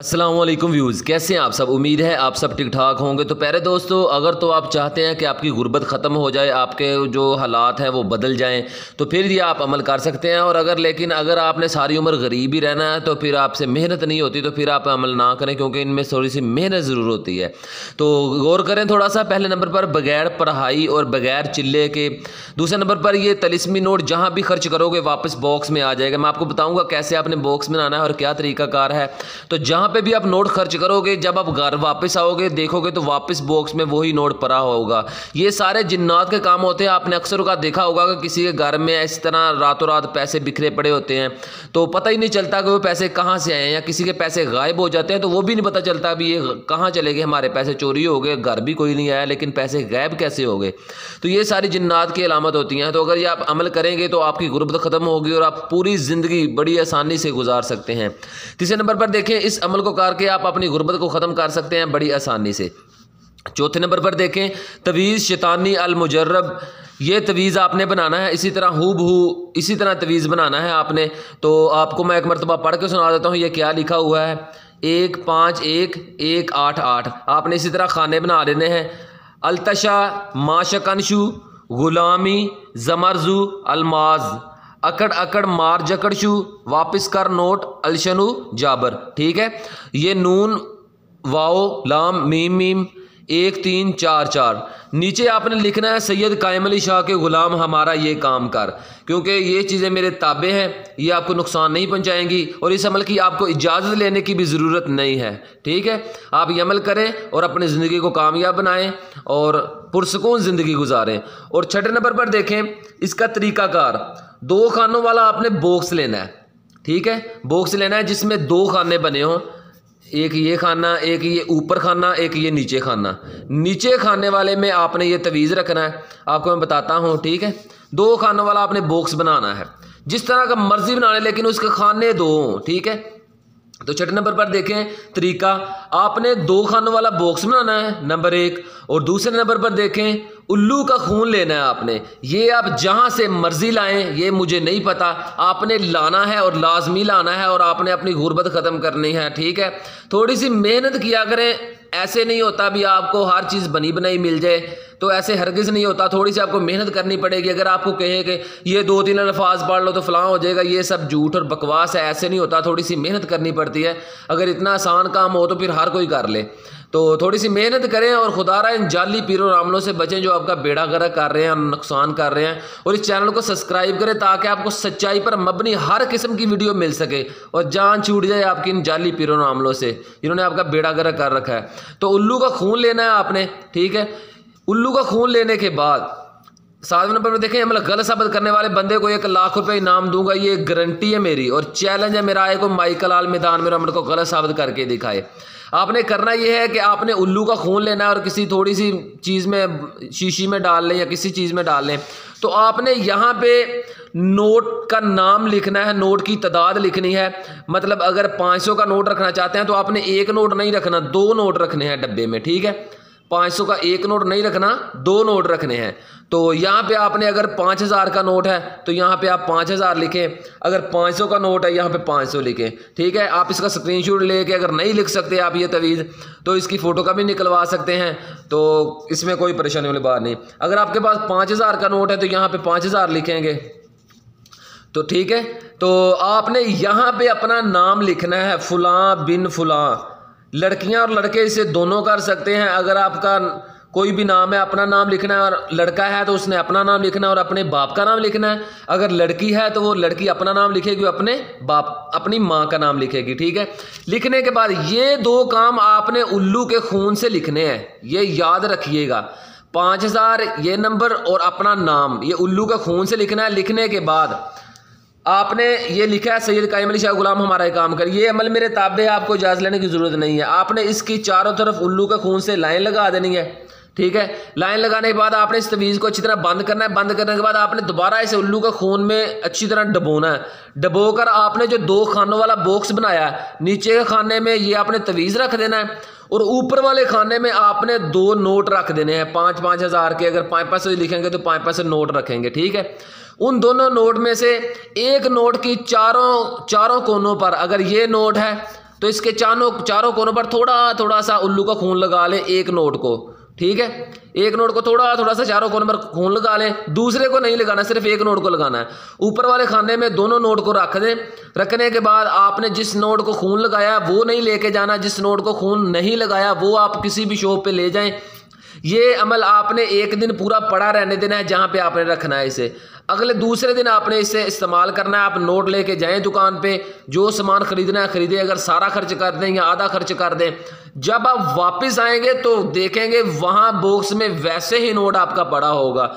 अस्सलाम वालेकुम व्यूज़, कैसे हैं आप सब। उम्मीद है आप सब ठीक ठाक होंगे। तो प्यारे दोस्तों, अगर तो आप चाहते हैं कि आपकी गुर्बत ख़त्म हो जाए, आपके जो हालात हैं वो बदल जाएं, तो फिर ये आप अमल कर सकते हैं। और अगर आपने सारी उम्र गरीब ही रहना है तो फिर आपसे मेहनत नहीं होती, तो फिर आप अमल ना करें, क्योंकि इनमें थोड़ी सी मेहनत ज़रूर होती है। तो गौर करें थोड़ा सा। पहले नंबर पर बगैर पढ़ाई और बगैर चिल्ले के। दूसरे नंबर पर ये तलिस्मी नोट जहाँ भी खर्च करोगे वापस बॉक्स में आ जाएगा। मैं आपको बताऊँगा कैसे आपने बॉक्स बनाना है और क्या तरीकाकार है। तो जहाँ पे भी आप नोट खर्च करोगे, जब आप घर वापस आओगे देखोगे तो वापस बॉक्स में वही नोट पड़ा होगा। ये सारे जिन्नात के काम होते हैं। आपने अक्सर का देखा होगा कि किसी के घर में इस तरह रातों रात पैसे बिखरे पड़े होते हैं, तो पता ही नहीं चलता कि वो पैसे कहाँ से आए हैं, या किसी के पैसे गायब हो जाते हैं तो वो भी नहीं पता चलता भी ये कहाँ चले गए, हमारे पैसे चोरी हो गए, घर भी कोई नहीं आया लेकिन पैसे गायब कैसे हो गए। तो ये सारी जिन्नात की अलामत होती हैं। तो अगर ये आप अमल करेंगे तो आपकी गुर्बत ख़त्म होगी और आप पूरी ज़िंदगी बड़ी आसानी से गुजार सकते हैं। तीसरे नंबर पर देखें, इस अमल को करके आप अपनी गुर्बत को ख़त्म कर सकते हैं बड़ी आसानी से। चौथे नंबर पर देखें, तवीज़ शैतानी अल मुजर्रब। ये तवीज़ आपने बनाना है इसी तरह हूबहू इसी तरह तवीज़ बनाना है आपने। तो आपको मैं एक मरतबा पढ़ के सुना देता हूँ ये क्या लिखा हुआ है। 1 5 1 1 8 8। आपने इसी तरह खाने बना लेने हैं। अल्तशा माशकनशु गुलामी जमरजू अलमाज अकड़ अकड़ मार जकड़शु वापस कर नोट अलशनु जाबर। ठीक है, ये नून वाओ लाम मीम मीम 1 3 4 4। नीचे आपने लिखना है सैयद कायम अली शाह के ग़ुलाम हमारा ये काम कर, क्योंकि ये चीज़ें मेरे ताबे हैं, ये आपको नुकसान नहीं पहुंचाएंगी और इस अमल की आपको इजाज़त लेने की भी ज़रूरत नहीं है। ठीक है, आप ये अमल करें और अपनी ज़िंदगी को कामयाब बनाएं और पुरसकून ज़िंदगी गुजारें। और छठे नंबर पर देखें, इसका तरीक़ाकार। 2 खानों वाला आपने बॉक्स लेना है। ठीक है, बॉक्स लेना है जिसमें 2 खाने बने हों, एक ये खाना, एक ये ऊपर खाना, एक ये नीचे खाना। नीचे खाने वाले में आपने ये तवीज़ रखना है, आपको मैं बताता हूँ। ठीक है, 2 खानों वाला आपने बॉक्स बनाना है, जिस तरह का मर्जी बना लें लेकिन उसके खाने 2 हों। ठीक है, तो छठे नंबर पर देखें तरीका। आपने 2 खानों वाला बॉक्स बनाना है नंबर 1। और दूसरे नंबर पर देखें, उल्लू का खून लेना है आपने। ये आप जहां से मर्जी लाएं, ये मुझे नहीं पता, आपने लाना है और लाजमी लाना है और आपने अपनी गुर्बत ख़त्म करनी है। ठीक है, थोड़ी सी मेहनत किया करें। ऐसे नहीं होता भी आपको हर चीज़ बनी बनाई मिल जाए, तो ऐसे हरगिज़ नहीं होता। थोड़ी सी आपको मेहनत करनी पड़ेगी। अगर आपको कहे कि ये 2-3 अल्फाज पढ़ लो तो फलां हो जाएगा, ये सब झूठ और बकवास है। ऐसे नहीं होता, थोड़ी सी मेहनत करनी पड़ती है। अगर इतना आसान काम हो तो फिर हर कोई कर ले। तो थोड़ी सी मेहनत करें और खुदारा इन जाली पीरों रामलों से बचें जो आपका बेड़ा गर्क कर रहे हैं, नुकसान कर रहे हैं। और इस चैनल को सब्सक्राइब करें ताकि आपको सच्चाई पर मबनी हर किस्म की वीडियो मिल सके और जान छूट जाए आपकी इन जाली पीरों रामलों से जिन्होंने आपका बेड़ा गर्क कर रखा है। तो उल्लू का खून लेना है आपने। ठीक है, उल्लू का खून लेने के बाद 7वें नंबर पर देखें, मतलब गलत साबित करने वाले बंदे को 1 लाख रुपए इनाम दूंगा। ये गारंटी है मेरी और चैलेंज है मेरा। आए को माइकल आल मैदान में अमल को गलत साबित करके दिखाए। आपने करना यह है कि आपने उल्लू का खून लेना है और किसी थोड़ी सी चीज़ में, शीशी में डाल लें या किसी चीज़ में डाल लें। तो आपने यहाँ पे नोट का नाम लिखना है, नोट की तादाद लिखनी है। मतलब अगर 500 का नोट रखना चाहते हैं तो आपने 1 नोट नहीं रखना, 2 नोट रखने हैं डब्बे में। ठीक है, 500 का 1 नोट नहीं रखना, 2 नोट रखने हैं। तो यहाँ पे आपने अगर 5000 का नोट है तो यहाँ पे आप 5000 लिखें। अगर 500 का नोट है यहाँ पे 500 लिखें। ठीक है, आप इसका स्क्रीनशॉट लेके, अगर नहीं लिख सकते आप ये तवीज़, तो इसकी फ़ोटो का भी निकलवा सकते हैं। तो इसमें कोई परेशानी वाली बात नहीं। अगर आपके पास 5000 का नोट है तो यहाँ पे 5000 लिखेंगे। तो ठीक है, तो आपने यहाँ पे अपना नाम लिखना है, फ़ुलां बिन फ़ुलां। लड़कियां और लड़के इसे दोनों कर सकते हैं। अगर आपका कोई भी नाम है, अपना नाम लिखना है, और लड़का है तो उसने अपना नाम लिखना है और अपने बाप का नाम लिखना है। अगर लड़की है तो वो लड़की अपना नाम लिखेगी, अपने बाप अपनी माँ का नाम लिखेगी। ठीक है, लिखने के बाद ये 2 काम आपने उल्लू के खून से लिखने हैं, ये याद रखिएगा। 5000 ये नंबर और अपना नाम, ये उल्लू के खून से लिखना है। लिखने के बाद आपने ये लिखा है सैयद कायम अली शाह ग़ुलाम हमारा काम कर। ये अमल मेरे ताबे है, आपको इजाज़त लेने की ज़रूरत नहीं है। आपने इसकी चारों तरफ उल्लू के खून से लाइन लगा देनी है। ठीक है, लाइन लगाने के बाद आपने इस तवीज़ को अच्छी तरह बंद करना है। बंद करने के बाद आपने दोबारा इसे उल्लू के खून में अच्छी तरह डबोना है। डबोकर आपने जो 2 खानों वाला बॉक्स बनाया है, नीचे के खाने में ये आपने तवीज़ रख देना है और ऊपर वाले खाने में आपने 2 नोट रख देने हैं 5-5 हज़ार के। अगर 5-5 लिखेंगे तो 5-5 नोट रखेंगे। ठीक है, उन दोनों नोट में से एक नोट की चारों कोनों पर अगर ये नोट है तो इसके चारों कोनों पर थोड़ा थोड़ा सा उल्लू का खून लगा लें एक नोट को, ठीक है। एक नोट को थोड़ा थोड़ा सा चारों कोनों पर खून लगा लें, दूसरे को नहीं लगाना, सिर्फ एक नोट को लगाना है। ऊपर वाले खाने में दोनों नोट को रख दें। रखने के बाद आपने जिस नोट को खून लगाया वो नहीं लेके जाना, जिस नोट को खून नहीं लगाया वो आप किसी भी शॉप पे ले जाएं। ये अमल आपने एक दिन पूरा पड़ा रहने देना है जहाँ पे आपने रखना है इसे। अगले दूसरे दिन आपने इसे इस्तेमाल करना है। आप नोट लेके जाएं दुकान पे, जो सामान खरीदना है खरीदें, अगर सारा खर्च कर दें या आधा खर्च कर दें। जब आप वापस आएंगे तो देखेंगे वहाँ बॉक्स में वैसे ही नोट आपका पड़ा होगा,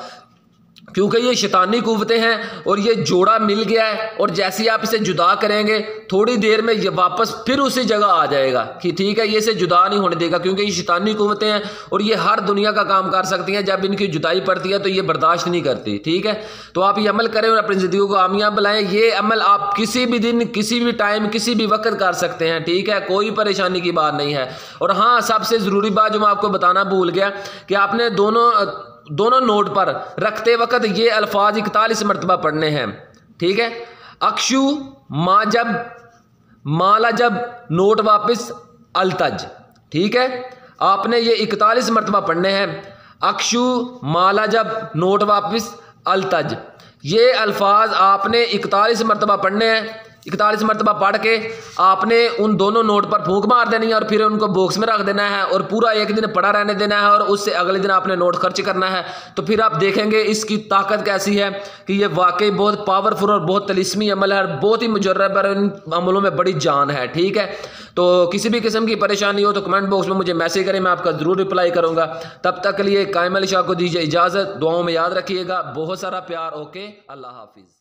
क्योंकि ये शैतानी कुव्वतें हैं और ये जोड़ा मिल गया है। और जैसे ही आप इसे जुदा करेंगे थोड़ी देर में ये वापस फिर उसी जगह आ जाएगा कि ठीक है, ये इसे जुदा नहीं होने देगा, क्योंकि ये शैतानी कुव्वतें हैं और ये हर दुनिया का काम कर सकती हैं। जब इनकी जुदाई पड़ती है तो ये बर्दाश्त नहीं करती, ठीक है। तो आप ये अमल करें और अपनी ज़िंदगी को कामयाब बनाएं। ये अमल आप किसी भी दिन, किसी भी टाइम, किसी भी वक्त कर सकते हैं, ठीक है, कोई परेशानी की बात नहीं है। और हाँ, सबसे ज़रूरी बात जो मैं आपको बताना भूल गया कि आपने दोनों नोट पर रखते वक्त ये अल्फाज 41 मरतबा पढ़ने हैं, ठीक है। अक्षु माला जब नोट वापस अलतज, ठीक है। आपने ये 41 मरतबा पढ़ने हैं। अक्षु माला जब नोट वापस अलतज, ये अल्फाज आपने 41 मरतबा पढ़ने हैं। 41 मरतबा पढ़ के आपने उन दोनों नोट पर फूंक मार देनी है और फिर उनको बॉक्स में रख देना है और पूरा एक दिन पड़ा रहने देना है और उससे अगले दिन आपने नोट खर्च करना है। तो फिर आप देखेंगे इसकी ताकत कैसी है कि ये वाकई बहुत पावरफुल और बहुत तलिस्मी अमल है और बहुत ही मुजर्रब है। इन अमलों में बड़ी जान है, ठीक है। तो किसी भी किस्म की परेशानी हो तो कमेंट बॉक्स में मुझे मैसेज करें, मैं आपका ज़रूर रिप्लाई करूँगा। तब तक के लिए कायम अली शाह को दीजिए इजाज़त। दुआओं में याद रखिएगा। बहुत सारा प्यार। ओके, अल्लाह हाफिज़।